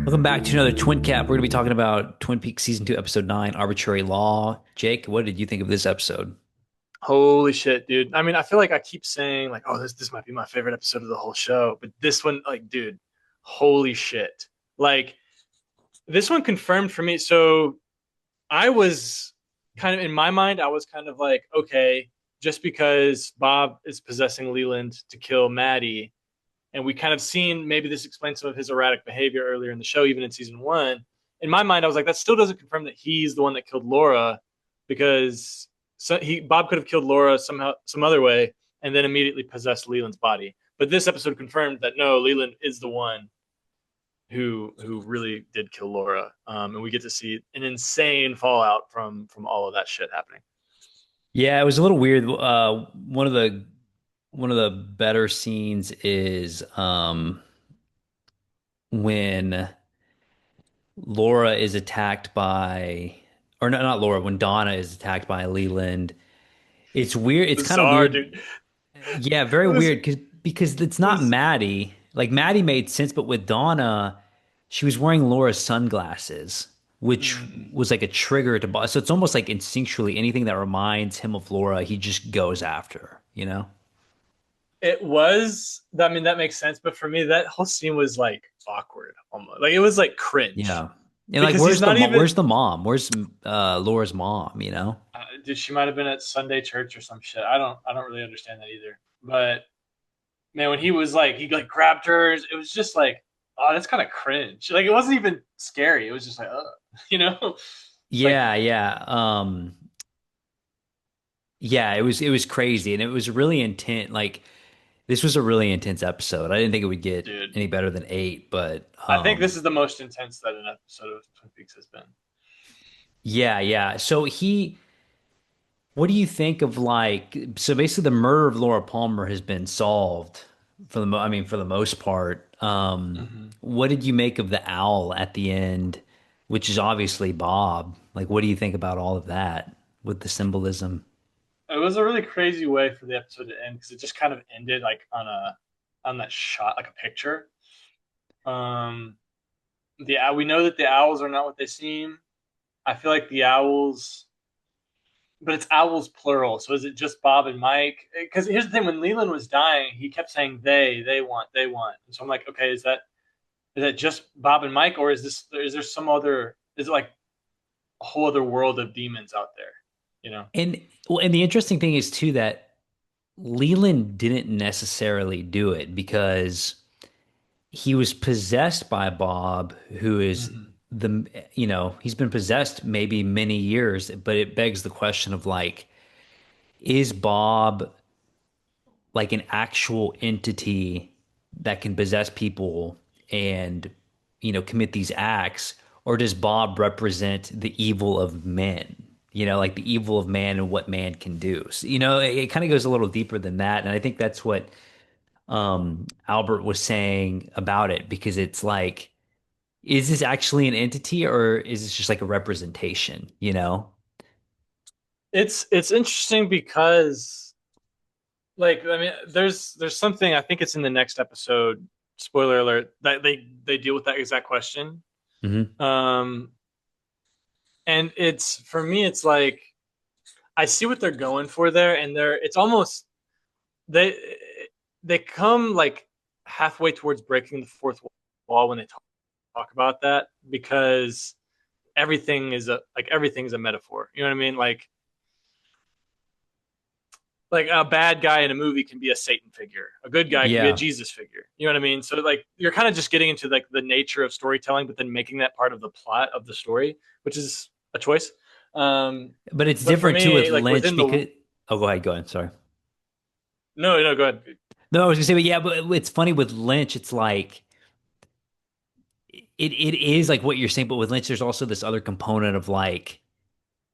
Welcome back to another Twin Cap. We're going to be talking about Twin Peaks Season 2, Episode 9, Arbitrary Law. Jake, what did you think of this episode? Holy shit, dude. I mean, I feel like I keep saying like, oh, this might be my favorite episode of the whole show, but this one, like, dude, holy shit. Like, this one confirmed for me. So I was kind of in my mind, I was kind of like, okay, just because Bob is possessing Leland to kill Maddie, and we kind of seen maybe this explains some of his erratic behavior earlier in the show, even in season one. In my mind, I was like, that still doesn't confirm that he's the one that killed Laura, because Bob could have killed Laura somehow, some other way, and then immediately possessed Leland's body. But this episode confirmed that no, Leland is the one who really did kill Laura, and we get to see an insane fallout from all of that shit happening. Yeah, it was a little weird. One of the better scenes is when Laura is attacked by, or not Laura, when Donna is attacked by Leland. It's weird. It's kind of Bizarre, weird. dude. Yeah, very It was weird because it's it not was Maddie. Like Maddie made sense, but with Donna, she was wearing Laura's sunglasses, which was like a trigger to so it's almost like instinctually anything that reminds him of Laura, he just goes after, you know? It was. I mean, that makes sense. But for me, that whole scene was like awkward, almost. Like it was like cringe Yeah. And like because he's not where's even. the mom? Where's Laura's mom, you know? Dude, she might have been at Sunday church or some shit. I don't really understand that either. But man, when he was like, he like grabbed hers. It was just like, oh, that's kind of cringe. Like it wasn't even scary. It was just like, you know, like Yeah, yeah. Yeah, it was crazy and it was really intense. Like this was a really intense episode. I didn't think it would get dude. any better than 8, but I think this is the most intense that an episode of Twin Peaks has been. yeah, yeah. What do you think of so basically the murder of Laura Palmer has been solved I mean for the most part. Mm-hmm. What did you make of the owl at the end, which is obviously Bob? Like what do you think about all of that with the symbolism? It was a really crazy way for the episode to end because it just kind of ended like on that shot, like a picture. Um, the we know that the owls are not what they seem. I feel like the owls, but it's owls plural. So is it just Bob and Mike? Because here's the thing: when Leland was dying, he kept saying they want, they want. And so I'm like, okay, is that just Bob and Mike, or is there some other? Is it like a whole other world of demons out there? You know? And well, and the interesting thing is too that Leland didn't necessarily do it because he was possessed by Bob, who is Mm-hmm. he's been possessed maybe many years, but it begs the question of like, is Bob like an actual entity that can possess people and, commit these acts, or does Bob represent the evil of men? Like the evil of man and what man can do. So, it kind of goes a little deeper than that, and I think that's what Albert was saying about it because it's like, is this actually an entity or is this just like a representation, you know? It's interesting because like I mean there's something I think it's in the next episode, spoiler alert, that they deal with that exact question. Hmm. Um and it's for me it's like I see what they're going for there and it's almost they they come like halfway towards breaking the fourth wall when they talk about that because everything is a metaphor. You know what I mean? Like a bad guy in a movie can be a Satan figure. A good guy can be a Yeah. Jesus figure. You know what I mean? So like you're kind of just getting into like the nature of storytelling, but then making that part of the plot of the story, which is a choice. But it's But for different too with me, like Lynch within the because, oh, go ahead, go ahead. Sorry. no, go ahead. No, I was gonna say, but yeah, but it's funny with Lynch, it's like, it is like what you're saying, but with Lynch, there's also this other component of like,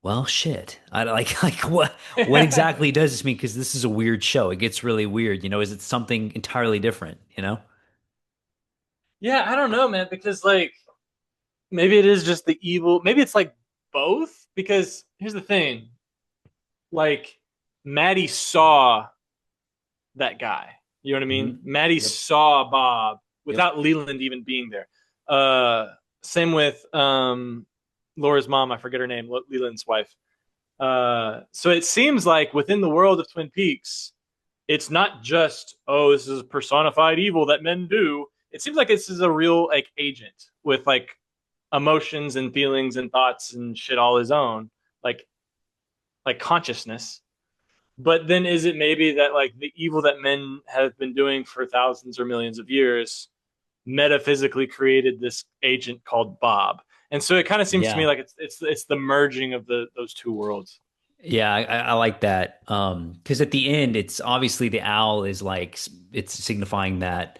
well, shit. I like, like what exactly does this mean? Because this is a weird show. It gets really weird. Is it something entirely different, you know? Yeah, I don't know, man, because like maybe it is just the evil. Maybe it's like both. Because here's the thing: like Maddie saw that guy. You know what I Hmm. mean? Maddie Yep. saw Bob Yep. without Leland even being there. Uh, Same with Laura's mom. I forget her name. Leland's wife. So it seems like within the world of Twin Peaks, it's not just, oh, this is personified evil that men do. It seems like this is a real like agent with like emotions and feelings and thoughts and shit all his own, like consciousness. But then is it maybe that like the evil that men have been doing for thousands or millions of years metaphysically created this agent called Bob? And so it kind of seems to me Yeah. like it's the merging of the those two worlds. Yeah, I like that. Because at the end, it's obviously the owl is like it's signifying that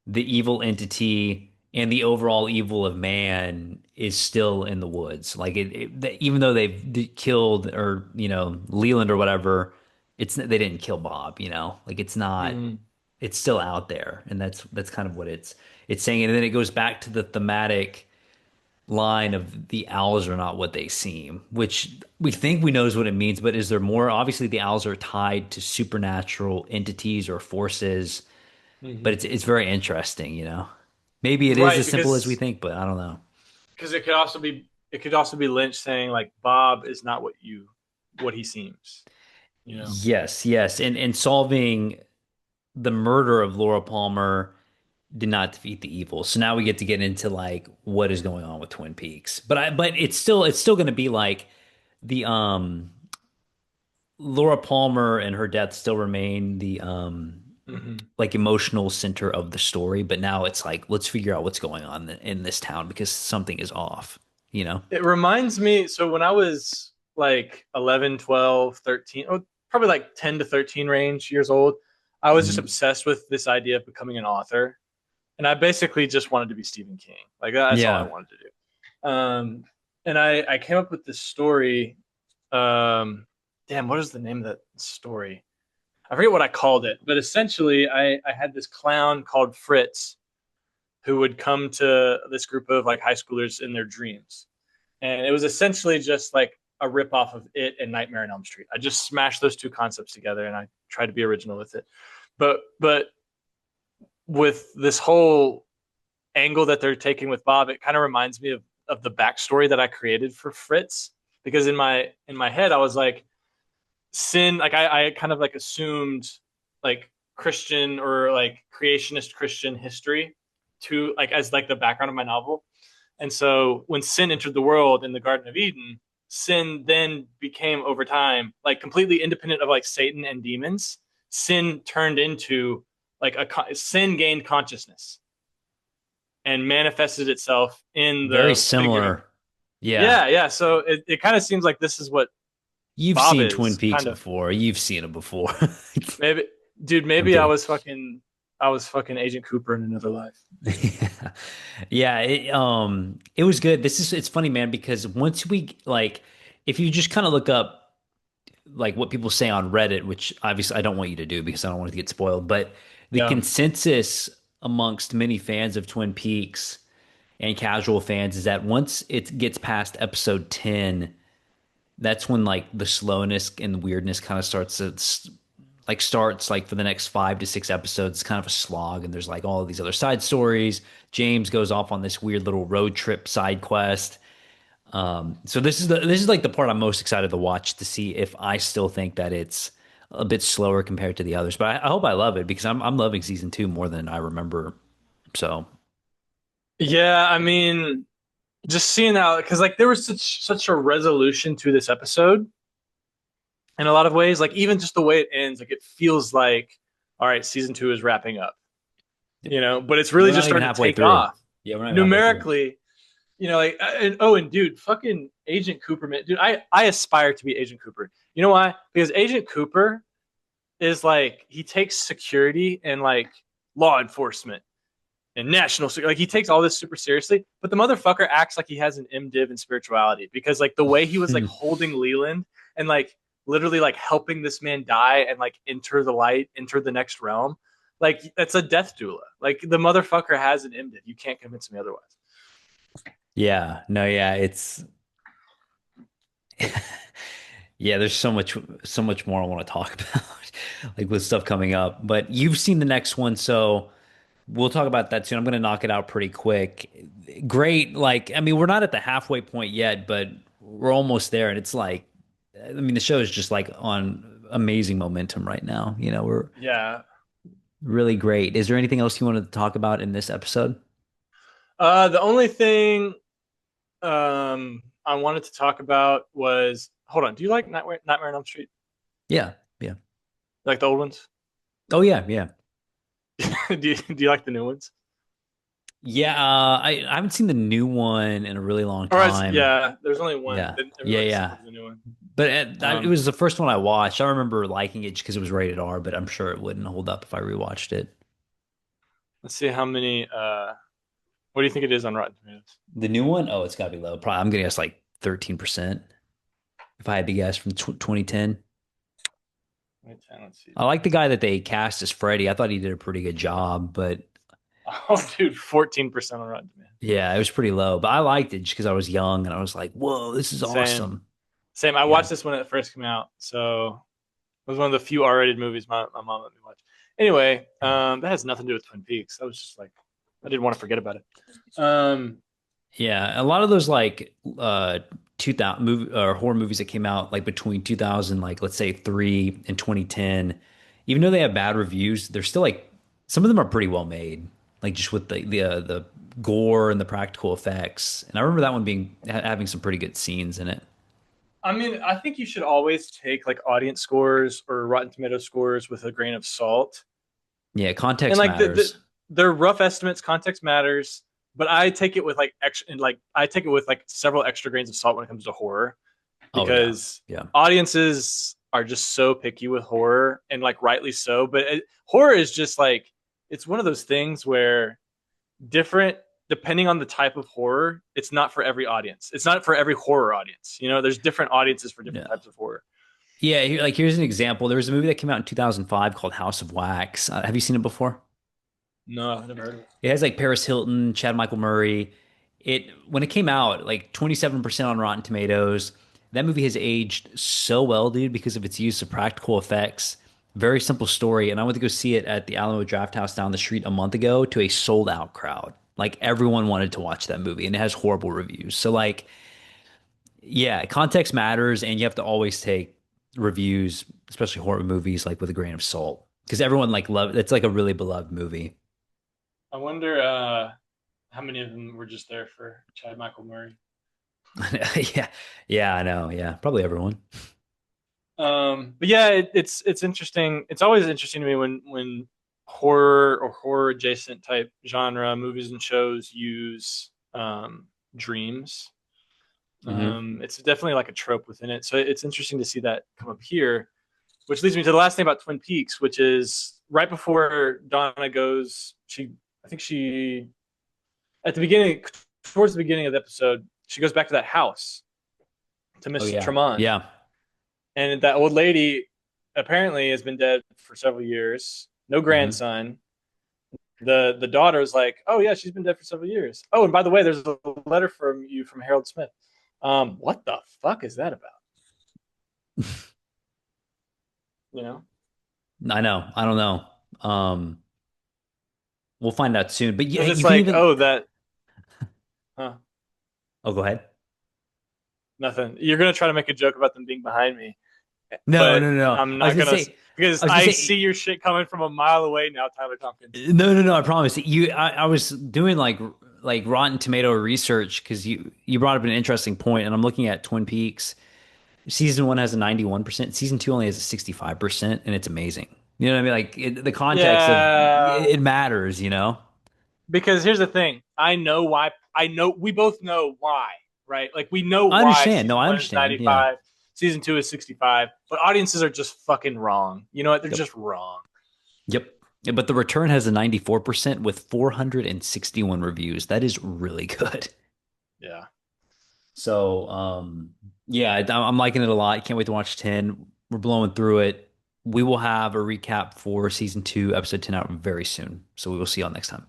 the evil entity and the overall evil of man is still in the woods. Like even though killed or Leland or whatever, it's they didn't kill Bob. Like it's not. Mm. It's still out there, and that's kind of what it's saying. And then it goes back to the thematic line of the owls are not what they seem, which we think we knows what it means, but is there more? Obviously, the owls are tied to supernatural entities or forces, but Hmm. it's very interesting. Maybe it is Right, as simple as we because think, but I don't know. it could also be Lynch saying like Bob is not what he seems, you know. Yes, yes, and solving the murder of Laura Palmer did not defeat the evil. So now we get into like what is going on with Twin Peaks. But it's still going to be like the Laura Palmer and her death still remain the Hmm. like emotional center of the story, but now it's like let's figure out what's going on in this town because something is off, you know? It reminds me, so when I was like 11, 12, 13, oh, probably like 10 to 13 range years old, I was just Mhm. obsessed with this idea of becoming an author. And I basically just wanted to be Stephen King. Like that's all I Yeah. wanted to do. And I came up with this story. Damn, what is the name of that story? I forget what I called it, but essentially I had this clown called Fritz who would come to this group of like high schoolers in their dreams. And it was essentially just like a rip off of It and Nightmare on Elm Street. I just smashed those two concepts together and I tried to be original with it. But with this whole angle that they're taking with Bob, it kind of reminds me of the backstory that I created for Fritz. Because in my head, I was like, sin, like I kind of like assumed like Christian or like creationist Christian history to like as like the background of my novel. And so when sin entered the world in the Garden of Eden, sin then became over time like completely independent of like Satan and demons. Sin turned into like a sin gained consciousness and manifested itself in Very the figure of similar. Yeah. yeah. So it kind of seems like this is what You've Bob seen Twin is Peaks kind of. before. You've seen it before. Maybe, dude, I'm maybe kidding. I was fucking Agent Cooper in another life. Yeah. Yeah, it was good. It's funny, man, because once we like if you just kind of look up like what people say on Reddit, which obviously I don't want you to do because I don't want it to get spoiled, but the Yeah. consensus amongst many fans of Twin Peaks and casual fans is that once it gets past episode 10, that's when like the slowness and the weirdness kind of starts like for the next 5 to 6 episodes. It's kind of a slog, and there's like all of these other side stories. James goes off on this weird little road trip side quest. So this is like the part I'm most excited to watch to see if I still think that it's a bit slower compared to the others. But I hope I love it because I'm loving season 2 more than I remember. So Yeah, I mean, just seeing how because like there was such a resolution to this episode in a lot of ways. Like even just the way it ends, like it feels like all right, season two is wrapping up. But it's really we're just not even starting to halfway take through. off Yeah, we're not even halfway through. numerically. Like and dude, fucking Agent Cooper, man, dude, I aspire to be Agent Cooper. You know why? Because Agent Cooper is like he takes security and like law enforcement and national security. Like he takes all this super seriously, but the motherfucker acts like he has an MDiv in spirituality because like the way he was like holding Leland and like literally like helping this man die and like enter the light, enter the next realm. Like that's a death doula. Like the motherfucker has an MDiv. You can't convince me otherwise. Yeah, no, yeah, it's yeah, there's so much more I want to talk about, like with stuff coming up. But you've seen the next one, so we'll talk about that soon. I'm going to knock it out pretty quick. Great. Like, I mean, we're not at the halfway point yet, but we're almost there. And it's like, I mean, the show is just like on amazing momentum right now. You know, we're Yeah. really great. Is there anything else you wanted to talk about in this episode? The only thing I wanted to talk about was, hold on. Do you like Nightmare on Elm Street? Yeah. Yeah. Like the old ones? Oh, yeah. Yeah. Do you like the new ones? Yeah. I haven't seen the new one in a really long Or time. yeah, there's only one. Yeah. Yeah. Everybody says Yeah. the new one. But it Um, was the first one I watched. I remember liking it just because it was rated R, but I'm sure it wouldn't hold up if I rewatched it. let's see how many. What do you think it is on Rotten Tomatoes? The new one, oh, it's got to be low. Probably, I'm gonna guess like 13% if I had to guess from 2010. Wait, let's see. I like the guy that they cast as Freddy. I thought he did a pretty good job, but Oh, dude, 14% on Rotten Tomatoes. yeah, it was pretty low. But I liked it just because I was young and I was like, "Whoa, this is Same, awesome." same. I Yeah. watched this when it first came out, so it was one of the few R-rated movies my mom let me watch. Anyway, that has nothing to do with Twin Peaks. I was just like, I didn't want to forget about it. Yeah, a lot of those like 2000 movie or horror movies that came out like between 2000 like let's say 3 and 2010, even though they have bad reviews, they're still like some of them are pretty well made. Like just with the gore and the practical effects. And I remember that one being having some pretty good scenes in it. I mean, I think you should always take like audience scores or Rotten Tomato scores with a grain of salt. Yeah, And context like matters. they're rough estimates, context matters, but I take it with like extra and like I take it with like several extra grains of salt when it comes to horror Oh yeah. because Yeah. audiences are just so picky with horror and like rightly so, but horror is just like it's one of those things where different depending on the type of horror, it's not for every audience. It's not for every horror audience. You know, there's different audiences for different Yeah. types of horror. Yeah, like here's an example. There was a movie that came out in 2005 called House of Wax. Have you seen it before? No, I've never heard of it. It has like Paris Hilton, Chad Michael Murray. It when it came out, like 27% on Rotten Tomatoes. That movie has aged so well, dude, because of its use of practical effects. Very simple story. And I went to go see it at the Alamo Draft House down the street a month ago to a sold out crowd. Like everyone wanted to watch that movie, and it has horrible reviews. So like, yeah, context matters, and you have to always take reviews, especially horror movies, like with a grain of salt, because everyone like love. It's like a really beloved movie. I wonder how many of them were just there for Chad Michael Murray. Yeah, yeah, I know. Yeah, probably everyone. But yeah, it's interesting. It's always interesting to me when horror or horror adjacent type genre movies and shows use dreams. Hmm. It's definitely like a trope within it. So it's interesting to see that come up here, which leads me to the last thing about Twin Peaks, which is right before Donna goes, I think she, at the beginning, towards the beginning of the episode, she goes back to that house to Oh Miss yeah, Tremont. yeah. And that old lady apparently has been dead for several years. No Hmm. grandson. The daughter is like, oh yeah, she's been dead for several years. Oh, and by the way, there's a letter from you from Harold Smith. What the fuck is that about? You know, I know. I don't know. Um, we'll find out soon. But yeah, because it's you can like, even. oh that, huh? Oh, go ahead. Nothing. You're gonna try to make a joke about them being behind me, No, but no, no. I'm I was not gonna gonna say. because I was gonna I say. see your shit coming from a mile away now, Tyler Tompkins. No, no, no. I promise. I was doing like Rotten Tomato research because you brought up an interesting point, and I'm looking at Twin Peaks. Season one has a 91%. Season two only has a 65%, and it's amazing. You know what I mean? Like the context of Yeah, it matters. You know. because here's the thing. I know why. I know we both know why, right? Like we know I why understand. No, season I one is understand. Yeah. 95, season two is 65, but audiences are just fucking wrong. You know what? They're Yep. just wrong. Yep. Yeah, but the return has a 94% with 461 reviews. That is really good. Yeah. So, yeah, I'm liking it a lot. Can't wait to watch 10. We're blowing through it. We will have a recap for season two, episode 10 out very soon. So we will see y'all next time.